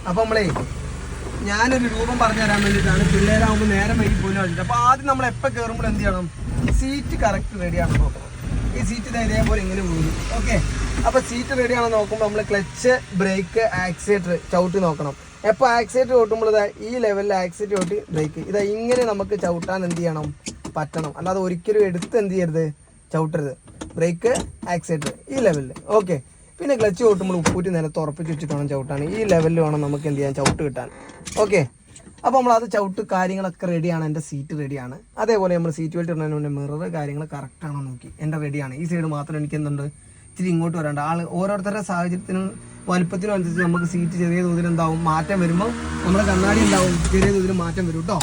അപ്പൊ നമ്മളെ ഞാനൊരു രൂപം പറഞ്ഞു തരാൻ വേണ്ടിയിട്ടാണ്. പിള്ളേരാകുമ്പോൾ നേരം വൈകി പോലും വെച്ചിട്ട്. അപ്പൊ ആദ്യം നമ്മൾ എപ്പോൾ കയറുമ്പോൾ എന്ത് ചെയ്യണം? സീറ്റ് കറക്റ്റ് റെഡിയാണോ നോക്കണം. ഈ സീറ്റ് ഇതേപോലെ ഇങ്ങനെ വീഴും. ഓക്കെ, അപ്പൊ സീറ്റ് റെഡിയാണോ നോക്കുമ്പോൾ നമ്മൾ ക്ലച്ച്, ബ്രേക്ക്, ആക്സിലേറ്റർ ചവിട്ടി നോക്കണം. എപ്പോൾ ആക്സിലേറ്റർ ചവിട്ടുമ്പോൾ ഈ ലെവലിൽ ആക്സിലേറ്റർ ചവിട്ടി ബ്രേക്ക് ഇങ്ങനെ നമുക്ക് ചവിട്ടാൻ എന്ത് ചെയ്യണം? പറ്റണം. അല്ലാതെ ഒരിക്കലും എടുത്ത് എന്ത് ചെയ്യരുത്? ചവിട്ടരുത്. ബ്രേക്ക്, ആക്സിലേറ്റർ ഈ ലെവലിൽ. ഓക്കെ, പിന്നെ ക്ലച്ച് ചവിട്ടുമ്പോൾ ഉപ്പൂറ്റി നിലത്ത് ഉറപ്പിച്ച് വെച്ചിട്ട് വേണം ചവിട്ടാൻ. ഈ ലെവലിൽ വേണം നമുക്ക് എന്ത് ചെയ്യാൻ? ചവിട്ട് കിട്ടാൻ. ഓക്കെ, അപ്പോൾ നമ്മളത് ചവിട്ട് കാര്യങ്ങളൊക്കെ റെഡിയാണ്. എൻ്റെ സീറ്റ് റെഡിയാണ്. അതേപോലെ നമ്മൾ സീറ്റ് ബെൽറ്റ് ഇടുന്നതിന് മുന്നേ മിറർ കാര്യങ്ങൾ കറക്റ്റാണോ നോക്കി. എൻ്റെ റെഡിയാണ്. ഈ സൈഡ് മാത്രം എനിക്ക് എന്തുണ്ട്? ഇച്ചിരി ഇങ്ങോട്ട് വരേണ്ട. ഓരോരുത്തരുടെ സാഹചര്യത്തിനും വലുപ്പത്തിനും അനുസരിച്ച് നമുക്ക് സീറ്റ് ചെറിയ തോതിൽ എന്താവും മാറ്റം വരുമ്പോൾ നമ്മുടെ കണ്ണാടി ഉണ്ടാവും ചെറിയ തോതിൽ മാറ്റം വരും കേട്ടോ.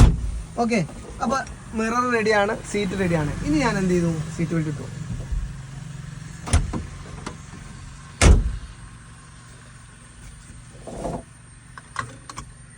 ഓക്കെ, അപ്പോൾ മിറർ റെഡിയാണ്, സീറ്റ് റെഡിയാണ്. ഇനി ഞാൻ എന്ത് ചെയ്തു? സീറ്റ് ബെൽറ്റ് ഇട്ടു.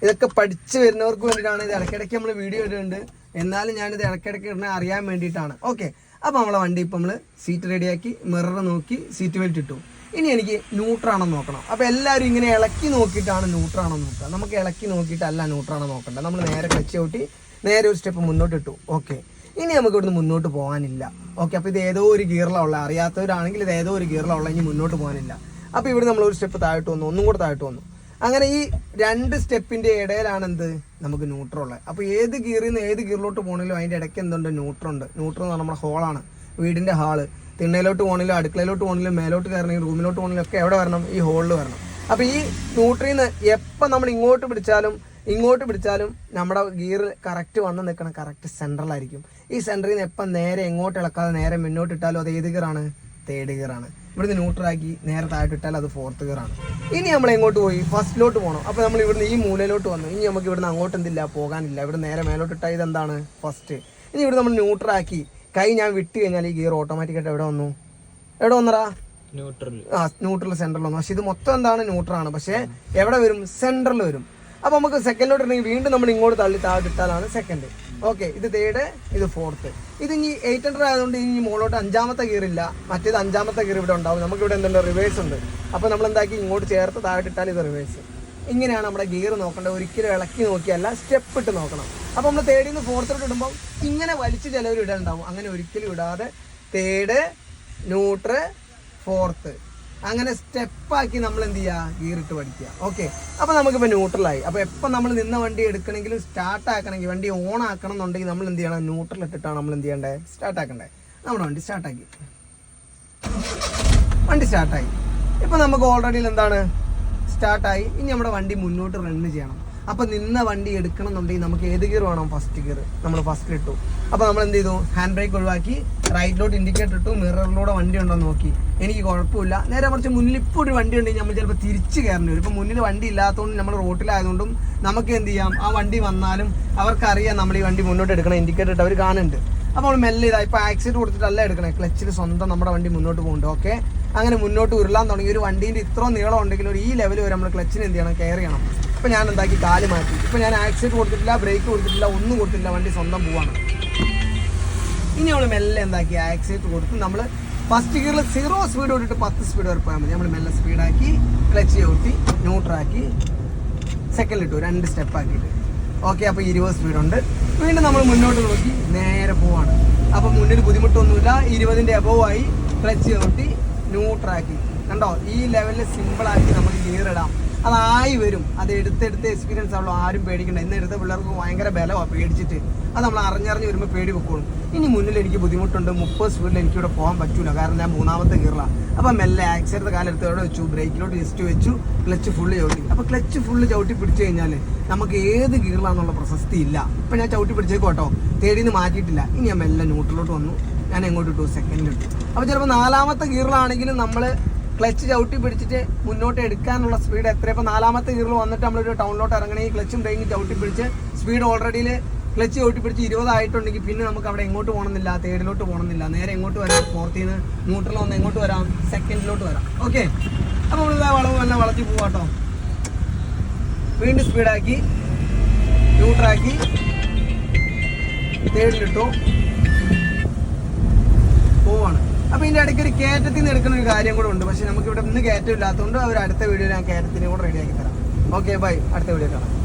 ഇതൊക്കെ പഠിച്ചു വരുന്നവർക്ക് വേണ്ടിയിട്ടാണ്. ഇത് ഇടയ്ക്കിടയ്ക്ക് നമ്മൾ വീഡിയോ ഇടുന്നുണ്ട്. എന്നാലും ഞാനിത് ഇടയ്ക്കിടയ്ക്ക് ഇടുന്ന അറിയാൻ വേണ്ടിയിട്ടാണ്. ഓക്കെ, അപ്പോൾ നമ്മളെ വണ്ടി ഇപ്പം നമ്മൾ സീറ്റ് റെഡിയാക്കി, മിറർ നോക്കി, സീറ്റ് ബെൽറ്റ് ഇട്ടു. ഇനി എനിക്ക് ന്യൂട്രാണെന്ന് നോക്കണം. അപ്പോൾ എല്ലാവരും ഇങ്ങനെ ഇളക്കി നോക്കിയിട്ടാണ് ന്യൂട്രാണെന്ന് നോക്കുക. നമുക്ക് ഇളക്കി നോക്കിയിട്ടല്ല ന്യൂട്രാണെന്ന് നോക്കണ്ട. നമ്മൾ നേരെ ക്ലച്ച് ചവിട്ടി നേരെ ഒരു സ്റ്റെപ്പ് മുന്നോട്ട് ഇട്ടു. ഓക്കെ, ഇനി നമുക്ക് ഇവിടുന്ന് മുന്നോട്ട് പോകാനില്ല. ഓക്കെ, അപ്പോൾ ഇത് ഏതോ ഒരു ഗിയറിലുള്ള, അറിയാത്തവരാണെങ്കിൽ ഇത് ഏതോ ഒരു ഗിയറിലുള്ള, ഇനി മുന്നോട്ട് പോകാനില്ല. അപ്പോൾ ഇവിടെ നമ്മൾ ഒരു സ്റ്റെപ്പ് താഴോട്ട് വന്നു, ഒന്നും കൂടെ താഴോട്ട് വന്നു. അങ്ങനെ ഈ രണ്ട് സ്റ്റെപ്പിന്റെ ഇടയിലാണ് എന്ത്? നമുക്ക് ന്യൂട്രൽ ഉള്ളത്. അപ്പോൾ ഏത് ഗിയറിൽ നിന്ന് ഏത് ഗിയറിലോട്ട് പോകണമെങ്കിലും അതിൻ്റെ ഇടയ്ക്ക് എന്തുണ്ട്? ന്യൂട്രുണ്ട്. ന്യൂട്രൽ എന്ന് പറഞ്ഞാൽ നമ്മുടെ ഹോളാണ്, വീടിൻ്റെ ഹാള്. തിണ്ണയിലോട്ട് പോകണമെങ്കിലും അടുക്കളയിലോട്ട് പോകണമെങ്കിലും മേലോട്ട് കയറണമെങ്കിൽ റൂമിലോട്ട് പോകണമെങ്കിലും ഒക്കെ എവിടെ വരണം? ഈ ഹോളിൽ വരണം. അപ്പോൾ ഈ ന്യൂട്രിൽ നിന്ന് എപ്പോൾ നമ്മൾ ഇങ്ങോട്ട് പിടിച്ചാലും നമ്മുടെ ഗിയർ കറക്റ്റ് വന്ന് നിൽക്കണം. കറക്റ്റ് സെൻട്രലായിരിക്കും. ഈ സെൻറ്ററിൽ നിന്ന് എപ്പം നേരെ എങ്ങോട്ട് ഇളക്കാതെ നേരെ മുന്നോട്ട് ഇട്ടാലും അത് ഏത് ഗിയറാണ്? തേർഡ് ഗിയറാണ്. ഇവിടുന്ന് ന്യൂട്രാക്കി നേരെ താഴോട്ട് ഇട്ടാൽ അത് ഫോർത്ത് ഗിയറാണ്. ഇനി നമ്മൾ എങ്ങോട്ട് പോയി? ഫസ്റ്റിലോട്ട് പോകണം. അപ്പോൾ നമ്മൾ ഇവിടുന്ന് ഈ മൂലയിലോട്ട് വന്നു. ഇനി നമുക്ക് ഇവിടുന്ന് അങ്ങോട്ട് എന്തില്ല? പോകാനില്ല. ഇവിടെ നേരെ മേലോട്ട് ഇട്ടാൽ ഇതെന്താണ്? ഫസ്റ്റ്. ഇനി ഇവിടെ നമ്മൾ ന്യൂട്രാക്കി കൈ ഞാൻ വിട്ട് കഴിഞ്ഞാൽ ഈ ഗിയർ ഓട്ടോമാറ്റിക്കായിട്ട് എവിടെ വന്നു? എവിടെ വന്നടാ? ന്യൂട്രൽ സെൻട്രൽ വന്നു. പക്ഷെ ഇത് മൊത്തം എന്താണ്? ന്യൂട്രാണ്. പക്ഷേ എവിടെ വരും? സെൻട്രൽ വരും. അപ്പോൾ നമുക്ക് സെക്കൻഡിലോട്ട് ഉണ്ടെങ്കിൽ വീണ്ടും നമ്മൾ ഇങ്ങോട്ട് തള്ളി താഴെട്ടാലാണ് സെക്കൻഡ്. ഓക്കെ, ഇത് തേർഡ്, ഇത് ഫോർത്ത്. ഇത് ഇനി 800 ആയതുകൊണ്ട് ഇനി മുകളിലോട്ട് 5ാമത്തെ ഗിയർ ഇല്ല. മറ്റേത് 5ാമത്തെ ഗിയർ ഇവിടെ ഉണ്ടാവും. നമുക്കിവിടെ എന്തുണ്ട്? റിവേഴ്സ് ഉണ്ട്. അപ്പോൾ നമ്മൾ എന്താക്കി? ഇങ്ങോട്ട് ചേർത്ത് താഴെട്ടാൽ ഇത് റിവേഴ്സ്. ഇങ്ങനെയാണ് നമ്മുടെ ഗിയർ നോക്കേണ്ടത്. ഒരിക്കലും ഇളക്കി നോക്കിയല്ല, സ്റ്റെപ്പ് ഇട്ട് നോക്കണം. അപ്പോൾ നമ്മൾ തേർഡിൽ നിന്ന് ഫോർത്തിലോട്ട് ഇടുമ്പോൾ ഇങ്ങനെ വലിച്ച് ചിലവർ ഇടാനുണ്ടാവും. അങ്ങനെ ഒരിക്കലും ഇടാതെ തേർഡ്, ന്യൂട്രൽ, ഫോർത്ത് അങ്ങനെ സ്റ്റെപ്പാക്കി നമ്മൾ എന്ത് ചെയ്യുക? ഗിയർ ഇട്ട് പഠിക്കുക. ഓക്കെ, അപ്പോൾ നമുക്കിപ്പോൾ ന്യൂട്രലായി. അപ്പോൾ എപ്പോൾ നമ്മൾ നിന്ന വണ്ടി എടുക്കണമെങ്കിലും സ്റ്റാർട്ട് ആക്കണമെങ്കിൽ, വണ്ടി ഓൺ ആക്കണം എന്നുണ്ടെങ്കിൽ നമ്മൾ എന്ത് ചെയ്യണം? ന്യൂട്രൽ ഇട്ടിട്ടാണ് നമ്മൾ എന്ത് ചെയ്യേണ്ടത്? സ്റ്റാർട്ട് ആക്കേണ്ടത്. നമ്മുടെ വണ്ടി സ്റ്റാർട്ടാക്കി, വണ്ടി സ്റ്റാർട്ടായി. ഇപ്പോൾ നമുക്ക് ഓൾറെഡി എന്താണ്? സ്റ്റാർട്ടായി. ഇനി നമ്മുടെ വണ്ടി മുന്നോട്ട് റണ്ണ് ചെയ്യണം. അപ്പോൾ നിന്ന വണ്ടി എടുക്കണം എന്നുണ്ടെങ്കിൽ നമുക്ക് ഏത് ഗിയർ വേണം? First gear. നമ്മൾ ഫസ്റ്റ് ഇട്ടു. അപ്പോൾ നമ്മൾ എന്ത് ചെയ്തു? ഹാൻഡ് ബ്രേക്ക് ഒഴിവാക്കി റൈറ്റിലോട്ട് ഇൻഡിക്കേറ്റർ ഇട്ടു. മിററിലൂടെ വണ്ടി ഉണ്ടോ നോക്കി. എനിക്ക് കുഴപ്പമില്ല. നേരെ കുറച്ച് മുന്നിൽ ഇപ്പോൾ ഒരു വണ്ടി ഉണ്ടെങ്കിൽ നമ്മൾ ചിലപ്പോൾ തിരിച്ച് കയറേണ്ടി വരും. ഇപ്പോൾ മുന്നിൽ വണ്ടി ഇല്ലാത്തതുകൊണ്ട് നമ്മൾ റോട്ടിലായതുകൊണ്ടും നമുക്ക് എന്ത് ചെയ്യാം? ആ വണ്ടി വന്നാലും അവർക്കറിയാം നമ്മൾ ഈ വണ്ടി മുന്നോട്ട് എടുക്കണം. ഇൻഡിക്കേറ്റർ ഇട്ട് അവർ കാണുന്നുണ്ട്. അപ്പോൾ നമ്മൾ മെല്ലെ ഇതാ ഇപ്പോൾ ആക്സിഡൻറ്റ് കൊടുത്തിട്ടല്ല എടുക്കണേ. ക്ലച്ചിൽ സ്വന്തം നമ്മുടെ വണ്ടി മുന്നോട്ട് പോകുന്നുണ്ട്. ഓക്കെ, അങ്ങനെ മുന്നോട്ട് ഉരുളാൻ തുടങ്ങി. ഒരു വണ്ടീൻ്റെ ഇത്രയും നീളം ഉണ്ടെങ്കിൽ ഒരു ഈ ലെവൽ വരെ നമ്മൾ ക്ലച്ചിന് എന്ത് ചെയ്യണം? കെയർ ചെയ്യണം. ഇപ്പോൾ ഞാൻ എന്താക്കി? കാല് മാറ്റി. ഇപ്പോൾ ഞാൻ ആക്സിഡൻറ്റ് കൊടുത്തിട്ടില്ല, ബ്രേക്ക് കൊടുത്തിട്ടില്ല, ഒന്നും കൊടുത്തിട്ടില്ല. വണ്ടി സ്വന്തം പോവാണ്. ഇനി നമ്മൾ മെല്ലെ എന്താക്കി? ആക്സിഡൻറ്റ് കൊടുത്ത് നമ്മൾ ഫസ്റ്റ് ഗിയറിൽ 0 സ്പീഡ് തൊട്ടിട്ട് 10 സ്പീഡ് വരെ പോയാൽ മതി. നമ്മൾ മെല്ലെ സ്പീഡാക്കി ക്ലച്ച് ചവിട്ടി ന്യൂട്രാക്കി സെക്കൻഡിലിട്ടു, 2 സ്റ്റെപ്പ് ആക്കിയിട്ട്. ഓക്കെ, അപ്പോൾ 20 സ്പീഡുണ്ട്. വീണ്ടും നമ്മൾ മുന്നോട്ട് നോക്കി നേരെ പോവാണ്. അപ്പോൾ മുന്നിൽ ബുദ്ധിമുട്ടൊന്നുമില്ല. 20ൻ്റെ എബോവ് ആയി. ക്ലച്ച് ചവിട്ടി ന്യൂട്രാക്കി. കണ്ടോ? ഈ ലെവലിൽ സിമ്പിളാക്കി നമുക്ക് ഗിയർ ഇടാം. അതായി വരും. അത് എടുത്തെടുത്ത് എക്സ്പീരിയൻസ് ആവുള്ളൂ. ആരും പേടിക്കണ്ട. ഇന്ന് എടുത്ത പിള്ളേർക്ക് ഭയങ്കര ബലമാണ് പേടിച്ചിട്ട്. അത് നമ്മൾ അറിഞ്ഞറിഞ്ഞ് വരുമ്പോൾ പേടി വെക്കോളും. ഇനി മുന്നിൽ എനിക്ക് ബുദ്ധിമുട്ടുണ്ട്. 30 സ്പീഡിൽ എനിക്കിവിടെ പോകാൻ പറ്റൂല. കാരണം ഞാൻ 3ാമത്തെ ഗിയറിലാണ്. അപ്പോൾ മെല്ലെ ആക്സിഡൻറ്റ് കാലെടുത്ത് എവിടെ വെച്ചു? ബ്രേക്കിലോട്ട് ജസ്റ്റ് വെച്ചു. ക്ലച്ച് ഫുള്ള് ചവിട്ടി. അപ്പോൾ ക്ലച്ച് ഫുള്ള് ചവിട്ടി പിടിച്ചു കഴിഞ്ഞാൽ നമുക്ക് ഏത് ഗിയറിലാണെന്നുള്ള പ്രശസ്തി ഇല്ല. ഇപ്പം ഞാൻ ചവിട്ടി പിടിച്ചേക്കോട്ടോ, തേടിയിൽ നിന്ന് മാറ്റിയിട്ടില്ല. ഇനി ഞാൻ മെല്ലെ ന്യൂട്രലോട്ട് വന്നു. ഞാൻ എങ്ങോട്ട് ഇട്ടു? സെക്കൻഡിലിട്ടു. അപ്പോൾ ചിലപ്പോൾ 4ാമത്തെ ഗിയറിലാണെങ്കിലും നമ്മൾ ക്ലച്ച് ചവിട്ടി പിടിച്ചിട്ട് മുന്നോട്ട് എടുക്കാനുള്ള സ്പീഡ് എത്ര? ഇപ്പോൾ 4ാമത്തെ ഗിയറിൽ വന്നിട്ട് നമ്മളൊരു ടൗണിലോട്ട് ഇറങ്ങണമെങ്കിൽ ക്ലച്ചും ബ്രേക്കും ചവിട്ടി പിടിച്ച് സ്പീഡ് ഓൾറെഡി ക്ലച്ച് ചവിട്ടി പിടിച്ച് 20 ആയിട്ടുണ്ടെങ്കിൽ പിന്നെ നമുക്ക് അവിടെ എങ്ങോട്ട് പോകണമെന്നില്ല, തേർഡിലോട്ട് പോകണമെന്നില്ല. നേരെ എങ്ങോട്ട് വരാം? ഫോർത്തിൽ നിന്ന് ന്യൂട്രൽ വന്ന് എങ്ങോട്ട് വരാം? സെക്കൻഡിലോട്ട് വരാം. ഓക്കെ, അപ്പോൾ നമ്മളിതാ വളവ് തന്നെ വളർത്തി പോവാട്ടോ. വീണ്ടും സ്പീഡാക്കി ന്യൂട്രാക്കി തേർഡിലിട്ടു പോവാണ്. അപ്പോൾ ഇതിൻ്റെ ഇടയ്ക്ക് ഒരു കയറ്റത്തിൽ നിന്ന് എടുക്കുന്ന ഒരു കാര്യം കൂടെ ഉണ്ട്. പക്ഷേ നമുക്കിവിടെ ഇന്ന് കയറ്റം ഇല്ലാത്തതുകൊണ്ട് അവർ അടുത്ത വീഡിയോയിൽ ഞാൻ കയറ്റത്തിനെ കൂടെ റെഡിയാക്കി തരാം. ഓക്കെ ബൈ, അടുത്ത വീഡിയോ കാണാം.